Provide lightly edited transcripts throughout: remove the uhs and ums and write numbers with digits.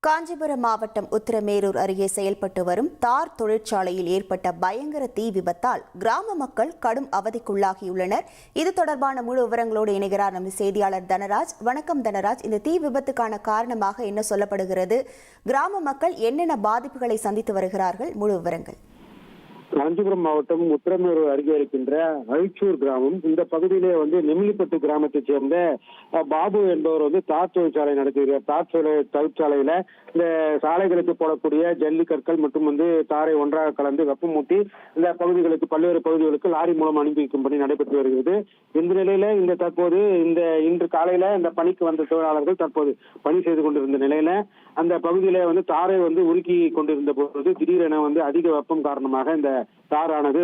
காஞ்சிபுரம் மாவட்டம் உத்திரமேரூர் அருகே செயல்பட்டு வரும் தார் தொழிற்சாலையில் ஏற்பட்ட பயங்கர தீ விபத்தால் கிராம மக்கள் கடும் அவதிக்குள்ளாகியுள்ளனர். இது தொடர்பான முழு விவரங்களோடு இணைகிறார் நமது செய்தியாளர் தனராஜ். வணக்கம் தனராஜ். இந்த தீ விபத்துக்கான காரணமாக என்ன சொல்லப்படுகிறது? கிராம மக்கள் என்னென்ன பாதிப்புகளை சந்தித்து வருகிறார்கள்? முழு விவரங்கள். காஞ்சிபுரம் மாவட்டம் உத்திரமேரூர் அருகே இருக்கின்ற அழிச்சூர் கிராமம். இந்த பகுதியிலே நெமிலிப்பட்டு கிராமத்தைச் சேர்ந்த பாபு என்பவர் தார் தொழிற்சாலை நடத்துகிறார். தார் தொழிற்சாலையில இந்த சாலைகளுக்கு போடக்கூடிய ஜல்லிக்கற்கள் மற்றும் தாரை ஒன்றாக கலந்து வெப்பமூட்டி இந்த பகுதிகளுக்கு பல்வேறு பகுதிகளுக்கு லாரி மூலம் அனுப்பி வைக்கும் பணி நடைபெற்று வருகிறது. இந்த நிலையில இன்று காலையில இந்த பணிக்கு வந்த தொழிலாளர்கள் தற்போது பணி செய்து கொண்டிருந்த நிலையில அந்த பகுதியில தாரை உருக்கி கொண்டிருந்த போது திடீரென அதிக வெப்பம் காரணமாக இந்த தாரானது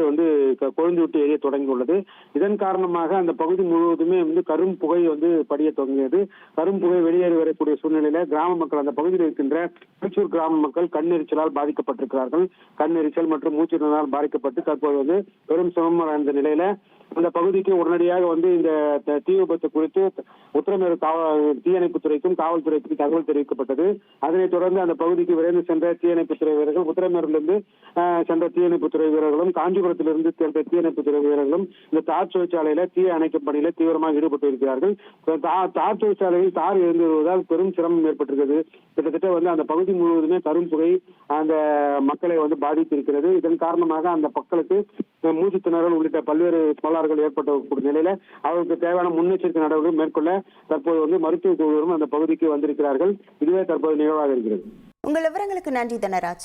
கொழுந்து விட்டு எரிய தொடங்கியுள்ளது. இதன் காரணமாக அந்த பகுதி முழுவதுமே கரும் புகை படிய தொடங்கியது. கரும் புகை வெளியேறி வரக்கூடிய சூழ்நிலையில கிராம மக்கள், அந்த பகுதியில் இருக்கின்ற திருச்சூர் கிராம மக்கள் கண்ணெரிச்சலால் பாதிக்கப்பட்டிருக்கிறார்கள். கண்ணெரிச்சல் மற்றும் மூச்சுத்திணறலால் பாதிக்கப்பட்டு தற்போது பெரும் சிரமம் அடைந்த நிலையில அந்த பகுதிக்கு உடனடியாக இந்த தீ விபத்து குறித்து உத்திரமேரூர் தீயணைப்புத்துறைக்கும் காவல்துறைக்கும் தகவல் தெரிவிக்கப்பட்டது. அதனைத் தொடர்ந்து அந்த பகுதிக்கு விரைந்து சென்ற தீயணைப்புத்துறை வீரர்கள், உத்திரமேரூரிலிருந்து சென்ற தீயணைப்புத்துறை வீரர்களும் காஞ்சிபுரத்திலிருந்து சென்ற தீயணைப்புத்துறை வீரர்களும் இந்த தார் தொழிற்சாலையில தீயை அணைக்கும் பணியில தீவிரமாக ஈடுபட்டு இருக்கிறார்கள். தார் தொழிற்சாலையில் தார் இருந்து வருவதால் பெரும் சிரமம் ஏற்பட்டிருக்கிறது. கிட்டத்தட்ட அந்த பகுதி முழுவதுமே கரும் புகை அந்த மக்களை பாதித்திருக்கிறது. இதன் காரணமாக அந்த மக்களுக்கு மூச்சு திணறல் உள்ளிட்ட பல்வேறு கோளாறுகள் ஏற்பட்ட நிலையில அவருக்கு தேவையான முன்னெச்சரிக்கை நடவடிக்கை மேற்கொள்ள தற்போது மருத்துவ குழுவினரும் அந்த பகுதிக்கு வந்திருக்கிறார்கள். இதுவே தற்போது நிகழ்வாக இருக்கிறது. உங்கள் விவரங்களுக்கு நன்றி தனராஜ்.